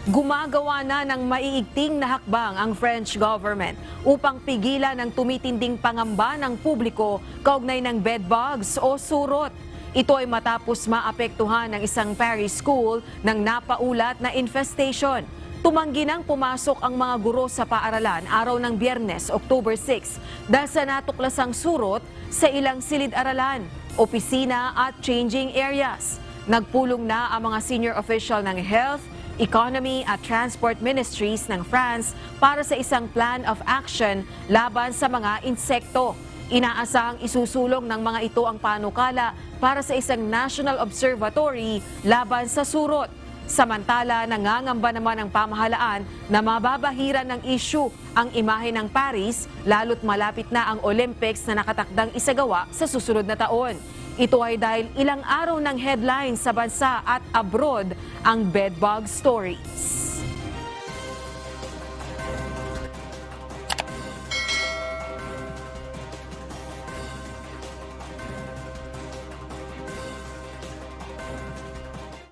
Gumagawa na ng maiigting na hakbang ang French government upang pigilan ang tumitinding pangamba ng publiko kaugnay ng bedbugs o surot. Ito ay matapos maapektuhan ng isang Paris school ng napaulat na infestation. Tumanggi nang pumasok ang mga guro sa paaralan araw ng Biyernes, October 6 dahil sa natuklasang surot sa ilang silid-aralan, opisina at changing areas. Nagpulong na ang mga senior official ng Health, Economy at Transport Ministries ng France para sa isang plan of action laban sa mga insekto. Inaasahang isusulong ng mga ito ang panukala para sa isang national observatory laban sa surot. Samantala, nangangamba naman ang pamahalaan na mababahiran ng issue ang imahe ng Paris lalo't malapit na ang Olympics na nakatakdang isagawa sa susunod na taon. Ito ay dahil ilang araw ng headlines sa bansa at abroad ang bedbug stories.